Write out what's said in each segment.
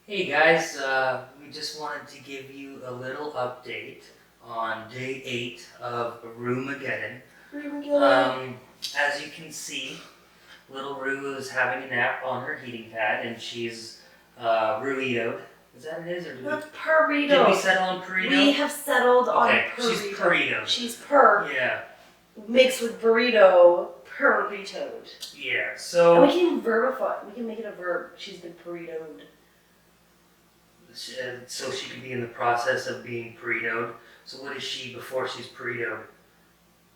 Hey guys, we just wanted to give you a little update on day 8 of Roomageddon. As you can see, little Roo is having a nap on her heating pad and she's Ruioed. Is that what it is? Or Burrito. Did we settle on burrito? We have settled on okay, burrito. She's burrito. She's purr. Yeah. Mixed with burrito, burritoed. Yeah, so... And we can verbify. We can make it a verb. She's been burritoed. So she could be in the process of being burritoed. So what is she before she's burritoed?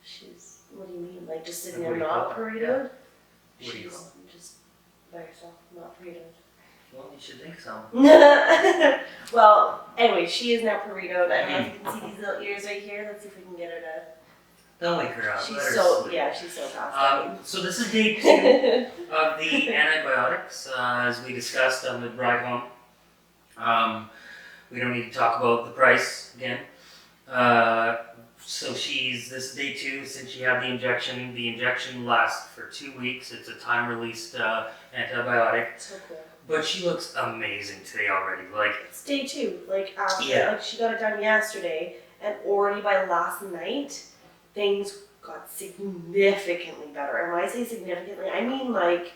She's, what do you mean? Like just sitting there not burritoed? Yeah. She's just by herself, not burritoed. Well, you should think so. Well, anyway, she is now burritoed. I don't know if you can see these little ears right here. Let's see if we can get her to... Don't wake her up. She's so fast. So this is day 2 of the antibiotics. As we discussed on the ride home. We don't need to talk about the price again. So this is day 2 since she had the injection. The injection lasts for 2 weeks. It's a time-released antibiotic. So cool. But she looks amazing today already. Like it's day 2. Like she got it done yesterday, and already by last night, things got significantly better. And when I say significantly, I mean like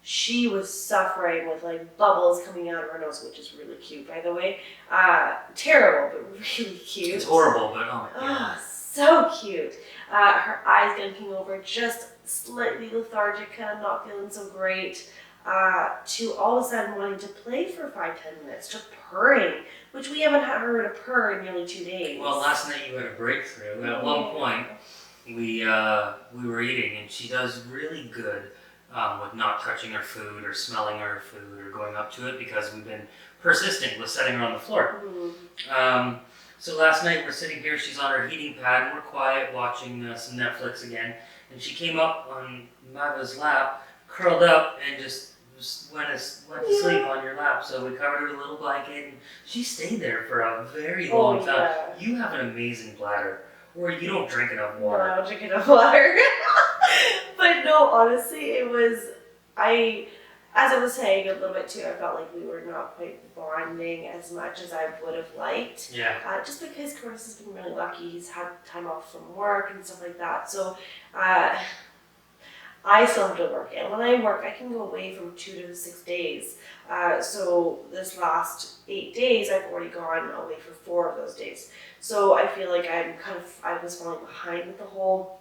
she was suffering with like bubbles coming out of her nose, which is really cute, by the way. Terrible, but really cute. It's horrible, but oh my god. Oh, so cute. Her eyes gunking over, just slightly lethargic, kind of not feeling so great. To all of a sudden wanting to play for 5-10 minutes, to purring, which we haven't had her to purr in nearly 2 days. Well, last night you had a breakthrough. At one point, we were eating, and she does really good with not touching her food or smelling her food or going up to it because we've been persistent with setting her on the floor. So last night we're sitting here, she's on her heating pad, and we're quiet watching some Netflix again, and she came up on Mava's lap, curled up, and just went to sleep on your lap. So we covered her with a little blanket, and she stayed there for a very long time. Yeah. You have an amazing bladder, or you don't drink enough water. No, I don't drink enough water. But no, honestly, it was, as I was saying a little bit too, I felt like we were not quite bonding as much as I would have liked. Yeah. Just because Curtis has been really lucky. He's had time off from work and stuff like that. So, I still have to work, and when I work, I can go away from 2 to 6 days. So this last 8 days, I've already gone away for 4 of those days. So I feel like I was falling behind with the whole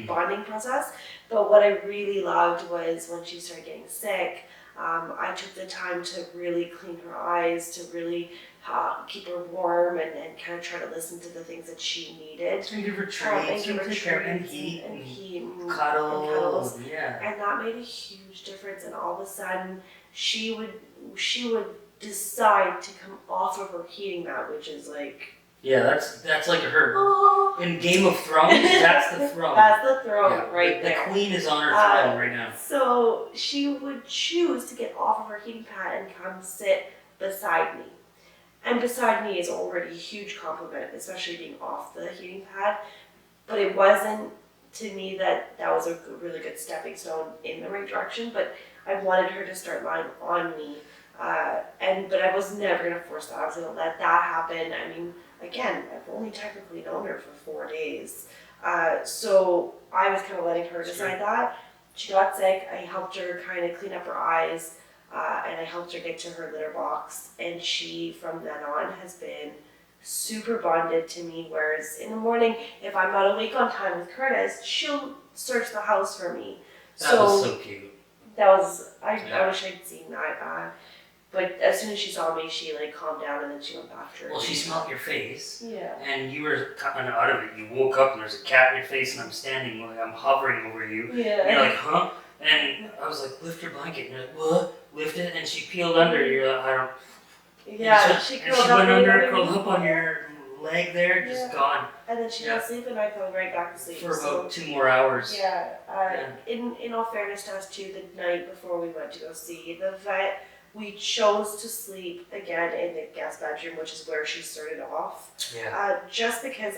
bonding process. But what I really loved was when she started getting sick, I took the time to really clean her eyes, to really keep her warm and kind of try to listen to the things that she needed. And give her treats, and heat, and cuddles. Yeah. And that made a huge difference. And all of a sudden, she would decide to come off of her heating mat, which is like... Yeah, that's like her. In Game of Thrones, that's the throne. That's the throne right there. The queen is on her throne right now. So she would choose to get off of her heating pad and come sit beside me. And beside me is already a huge compliment, especially being off the heating pad. But it wasn't, to me, that was a really good stepping stone in the right direction. But I wanted her to start lying on me. But I was never going to force that. I was going to let that happen. I mean, again, I've only technically known her for 4 days. So I was kind of letting her decide that. She got sick. I helped her kind of clean up her eyes. And I helped her get to her litter box, and she, from then on, has been super bonded to me, whereas in the morning, if I'm not awake on time with Curtis, she'll search the house for me. That was so cute. I wish I'd seen that. But as soon as she saw me, she like calmed down, and then she went back to her. Well, she smelled your face. Yeah. And you were kind of out of it. You woke up, and there's a cat in your face, and I'm standing, like I'm hovering over you. Yeah. And you're like, huh? And I was like, lift your blanket. And you're like, what? Lift it, and she peeled under. You're like, I don't. Yeah, she went under, curled up on your leg there, just gone. And then she fell asleep, and I fell right back to sleep for about 2 more hours. Yeah. In all fairness to us too, the night before we went to go see the vet, we chose to sleep again in the guest bedroom, which is where she started off. Yeah. Just because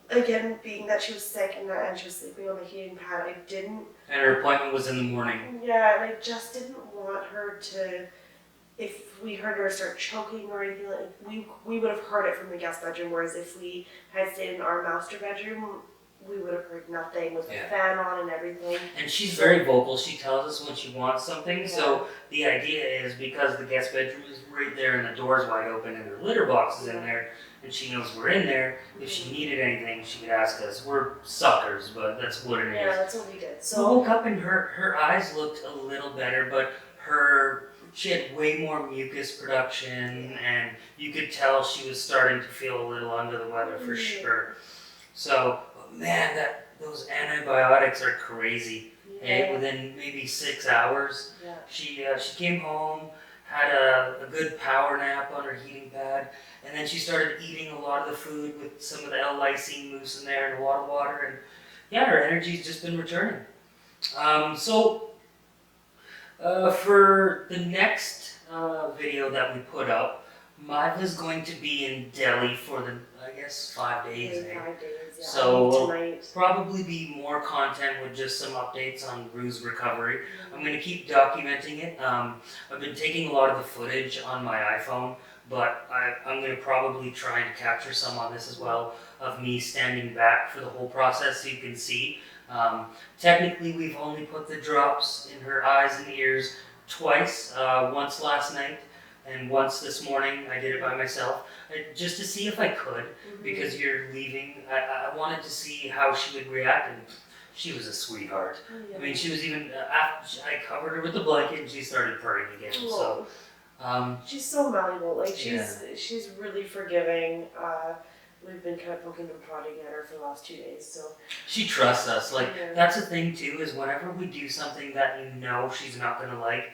again, being that she was sick and she was sleeping on the heating pad, I didn't... And her appointment was in the morning. Yeah, and I just didn't want her to if we heard her start choking or anything, like we would have heard it from the guest bedroom, whereas if we had stayed in our master bedroom, we would have heard nothing with the fan on and everything. And she's very vocal. She tells us when she wants something. Yeah. So the idea is, because the guest bedroom is right there and the door's wide open and her litter box is in there, and she knows we're in there, if she needed anything, she could ask us. We're suckers, but that's what it is. Yeah, that's what we did. So we woke up and her eyes looked a little better, but she had way more mucus production, and you could tell she was starting to feel a little under the weather for sure. So, man, those antibiotics are crazy. Okay? Within maybe 6 hours, she came home, had a good power nap on her heating pad, and then she started eating a lot of the food with some of the L-lysine mousse in there and a lot of water, and yeah, her energy's just been returning. For the next video that we put up, Maiva's going to be in Delhi for the, I guess, 5 days. 5 days, yeah. So probably be more content with just some updates on Rue's recovery. I'm going to keep documenting it. I've been taking a lot of the footage on my iPhone, but I'm going to probably try and capture some on this as well, of me standing back for the whole process so you can see. Technically, we've only put the drops in her eyes and ears twice, once last night and once this morning. I did it by myself, just to see if I could, because you're leaving. I wanted to see how she would react, and she was a sweetheart. I mean, she was even, after I covered her with the blanket and she started purring again. So, she's so malleable. Like, she's really forgiving. We've been kind of poking and prodding at her for the last 2 days, so. She trusts us. Like, that's the thing too, is whenever we do something that you know she's not gonna like,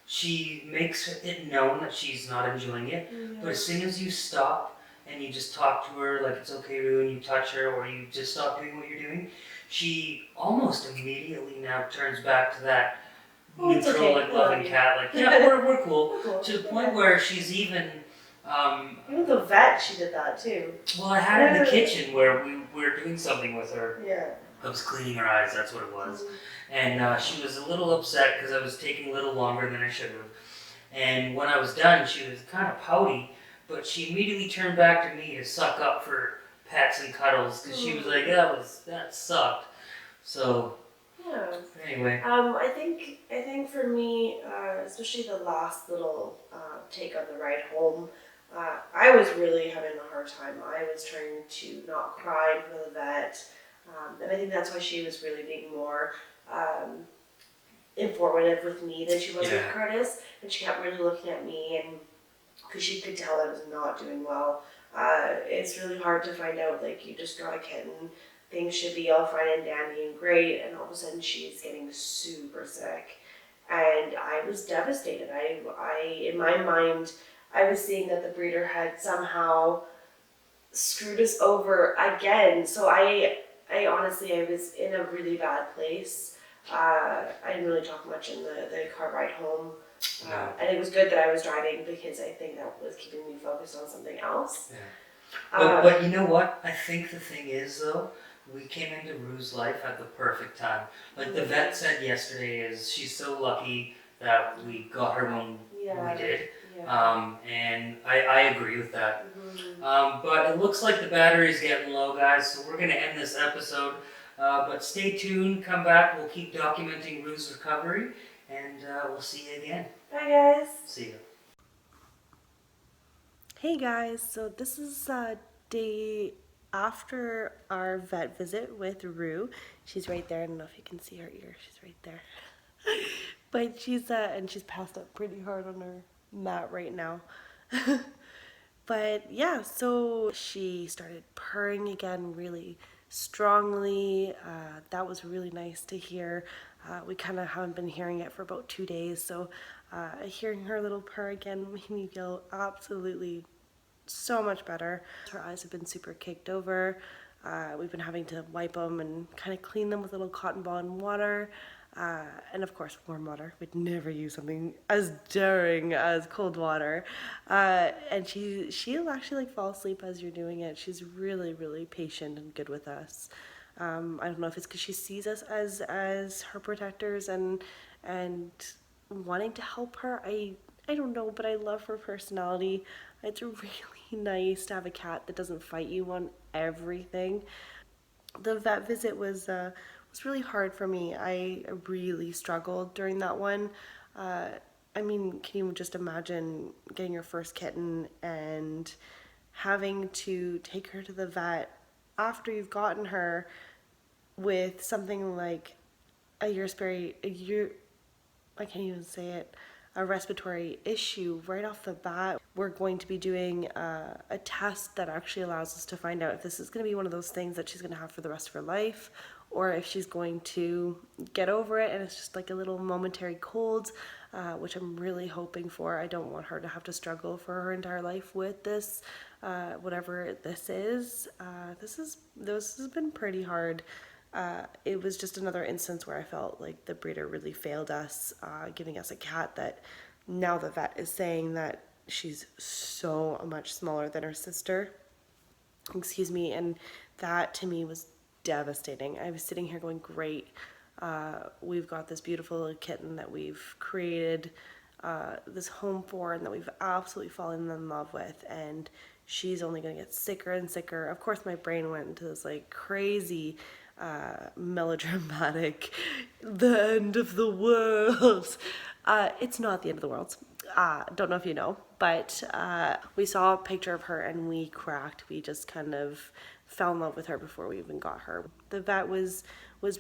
she makes it known that she's not enjoying it. But as soon as you stop and you just talk to her like it's okay, Rue, and you touch her, or you just stop doing what you're doing, she almost immediately now turns back to that neutral, like loving cat. Like, yeah, we're cool. To the point where she's even. Even the vet, she did that too. Well, I had her in the kitchen where we were doing something with her. Yeah. I was cleaning her eyes, that's what it was. And she was a little upset because I was taking a little longer than I should have. And when I was done, she was kind of pouty, but she immediately turned back to me to suck up for pets and cuddles, because she was like, that sucked. So, anyway. I think for me, especially the last little take on the ride home, I was really having a hard time. I was trying to not cry in front of the vet, and I think that's why she was really being more informative with me than she was with Curtis, and she kept really looking at me, and because she could tell I was not doing well. It's really hard to find out, like, you just got a kitten, things should be all fine and dandy and great, and all of a sudden she's getting super sick, and I was devastated. I in my mind, I was seeing that the breeder had somehow screwed us over again. So I honestly, I was in a really bad place. I didn't really talk much in the car ride home. And it was good that I was driving, because I think that was keeping me focused on something else. Yeah. But you know what? I think the thing is, though, we came into Rue's life at the perfect time. Like the vet said yesterday, is she's so lucky that we got her when we did. And I agree with that. But it looks like the battery's getting low, guys, so we're going to end this episode. But stay tuned, come back, we'll keep documenting Rue's recovery, and we'll see you again. Bye, guys. See you. Hey, guys, so this is day after our vet visit with Rue. She's right there. I don't know if you can see her ear. She's right there. But she's and she's passed up pretty hard on her mat right now. But yeah, so she started purring again really strongly. That was really nice to hear. We kind of haven't been hearing it for about 2 days, so hearing her little purr again made me feel absolutely so much better. Her eyes have been super caked over. We've been having to wipe them and kind of clean them with a little cotton ball and water. And of course, warm water. We'd never use something as daring as cold water. And she'll actually like fall asleep as you're doing it. She's really, really patient and good with us. I don't know if it's because she sees us as her protectors and wanting to help her. I I don't know, but I love her personality. It's really nice to have a cat that doesn't fight you on everything. The vet visit was really hard for me. I really struggled during that one. Uh, I mean, can you just imagine getting your first kitten and having to take her to the vet after you've gotten her with something like a year, I can't even say it, a respiratory issue right off the bat. We're going to be doing a test that actually allows us to find out if this is going to be one of those things that she's going to have for the rest of her life, or if she's going to get over it and it's just like a little momentary cold, which I'm really hoping for. I don't want her to have to struggle for her entire life with this, whatever this is. This has been pretty hard. It was just another instance where I felt like the breeder really failed us, giving us a cat that now the vet is saying that she's so much smaller than her sister. Excuse me, and that to me was devastating. I was sitting here going, great, we've got this beautiful little kitten that we've created this home for and that we've absolutely fallen in love with, and she's only going to get sicker and sicker. Of course, my brain went into this like crazy melodramatic, the end of the world. It's not the end of the world. Don't know if you know, but we saw a picture of her and we cracked. We just kind of fell in love with her before we even got her. The vet was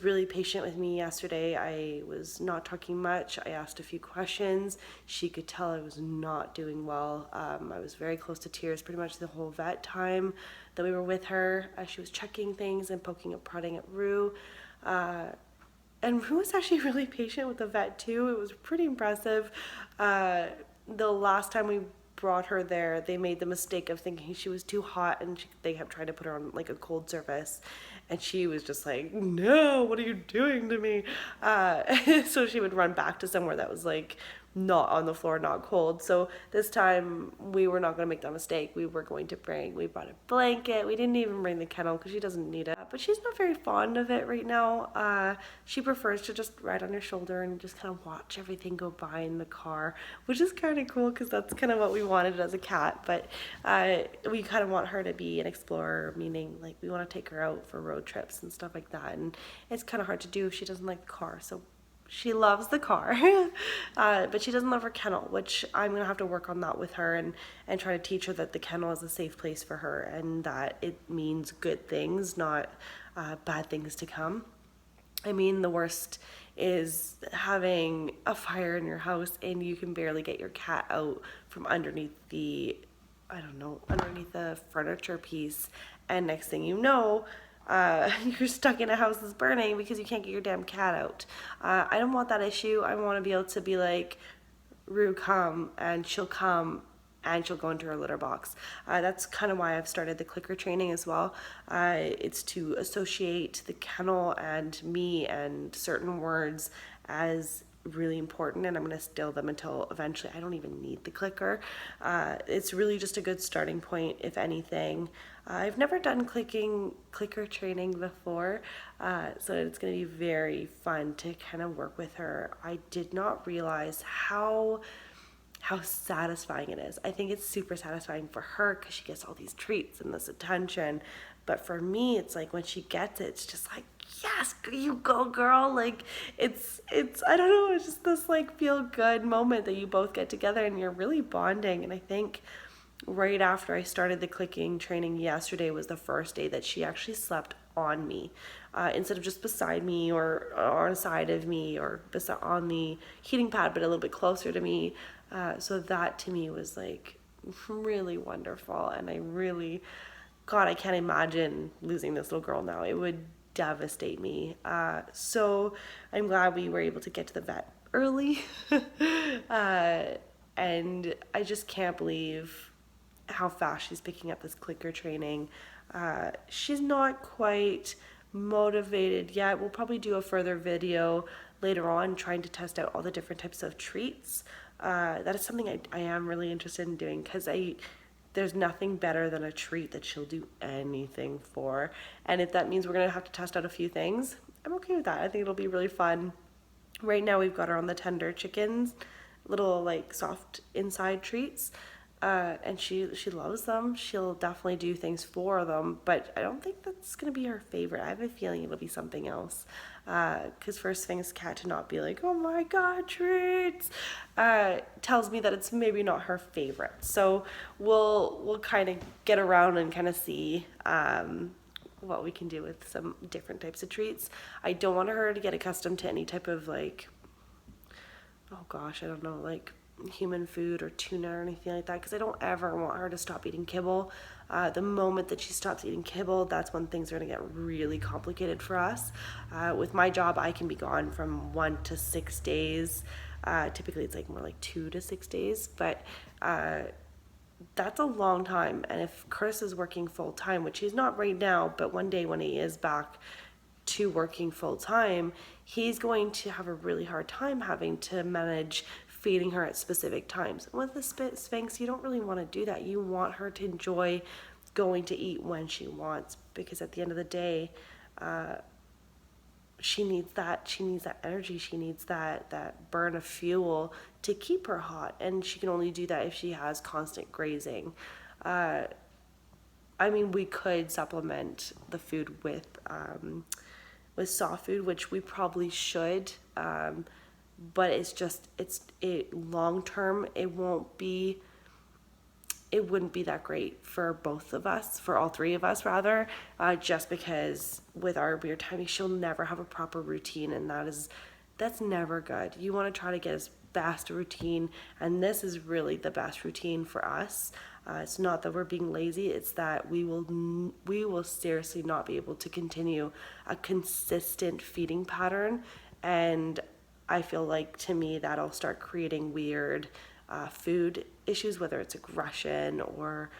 really patient with me yesterday. I was not talking much. I asked a few questions. She could tell I was not doing well. I was very close to tears pretty much the whole vet time that we were with her. She was checking things and poking and prodding at Rue. And Rue was actually really patient with the vet too. It was pretty impressive. The last time we brought her there, they made the mistake of thinking she was too hot, and they kept trying to put her on like a cold service, and she was just like, "No, what are you doing to me?" So she would run back to somewhere that was like not on the floor, not cold. So this time we were not going to make that mistake. We brought a blanket. We didn't even bring the kennel because she doesn't need it. But she's not very fond of it right now. She prefers to just ride on your shoulder and just kind of watch everything go by in the car, which is kind of cool because that's kind of what we wanted as a cat. But we kind of want her to be an explorer, meaning like we want to take her out for road trips and stuff like that. And it's kind of hard to do if she doesn't like the car. So she loves the car, but she doesn't love her kennel, which I'm going to have to work on that with her and try to teach her that the kennel is a safe place for her and that it means good things, not bad things to come. I mean, the worst is having a fire in your house and you can barely get your cat out from underneath underneath the furniture piece. And next thing you know, you're stuck in a house that's burning because you can't get your damn cat out. I don't want that issue. I want to be able to be like, Rue, come, and she'll come and she'll go into her litter box. That's kind of why I've started the clicker training as well. It's to associate the kennel and me and certain words as really important, and I'm going to still them until eventually I don't even need the clicker. It's really just a good starting point, if anything. I've never done clicker training before, so it's going to be very fun to kind of work with her. I did not realize how satisfying it is. I think it's super satisfying for her because she gets all these treats and this attention. But for me, it's like when she gets it, it's just like, yes, you go, girl. Like it's I don't know, it's just this like feel good moment that you both get together and you're really bonding. And I think right after I started the clicking training yesterday was the first day that she actually slept on me, instead of just beside me or on the side of me or on the heating pad, but a little bit closer to me. So that to me was like really wonderful, and God, I can't imagine losing this little girl now. It would devastate me. So I'm glad we were able to get to the vet early. And I just can't believe how fast she's picking up this clicker training. She's not quite motivated yet. We'll probably do a further video later on trying to test out all the different types of treats. That is something I am really interested in doing because there's nothing better than a treat that she'll do anything for. And if that means we're going to have to test out a few things, I'm okay with that. I think it'll be really fun. Right now we've got her on the tender chickens, little like soft inside treats. And she loves them. She'll definitely do things for them, but I don't think that's gonna be her favorite. I have a feeling it'll be something else. Because for a Sphynx cat to not be like, oh my god, treats, tells me that it's maybe not her favorite. So we'll kind of get around and kind of see what we can do with some different types of treats. I don't want her to get accustomed to any type of like, oh gosh, I don't know, like human food or tuna or anything like that, because I don't ever want her to stop eating kibble. The moment that she stops eating kibble, that's when things are going to get really complicated for us. With my job, I can be gone from 1 to 6 days. Typically it's like more like 2 to 6 days, but that's a long time. And if Chris is working full time, which he's not right now, but one day when he is back to working full time, he's going to have a really hard time having to manage feeding her at specific times. With the Sphynx, you don't really want to do that. You want her to enjoy going to eat when she wants, because at the end of the day, she needs that energy. She needs that burn of fuel to keep her hot, and she can only do that if she has constant grazing. I mean, we could supplement the food with soft food, which we probably should, but it's long term, it wouldn't be that great for both of us, for all three of us rather, just because with our weird timing, she'll never have a proper routine, and that's never good. You want to try to get as best a routine, and this is really the best routine for us. It's not that we're being lazy, it's that we will seriously not be able to continue a consistent feeding pattern, and I feel like, to me, that'll start creating weird food issues, whether it's aggression or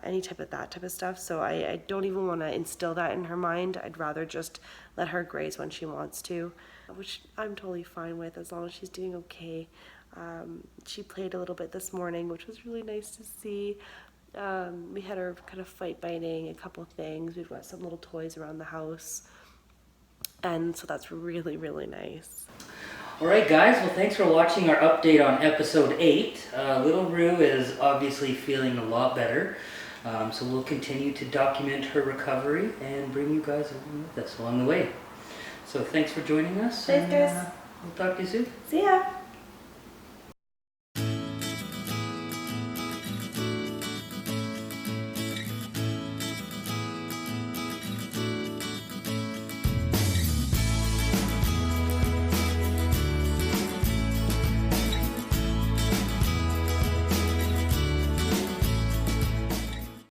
any type of stuff. So I don't even want to instill that in her mind. I'd rather just let her graze when she wants to, which I'm totally fine with as long as she's doing okay. She played a little bit this morning, which was really nice to see. We had her kind of fight biting a couple things. We've got some little toys around the house, and so that's really, really nice. Alright guys, well thanks for watching our update on episode 8. Little Rue is obviously feeling a lot better, so we'll continue to document her recovery and bring you guys along with us along the way. So thanks for joining us. Thanks, guys. We'll talk to you soon. See ya!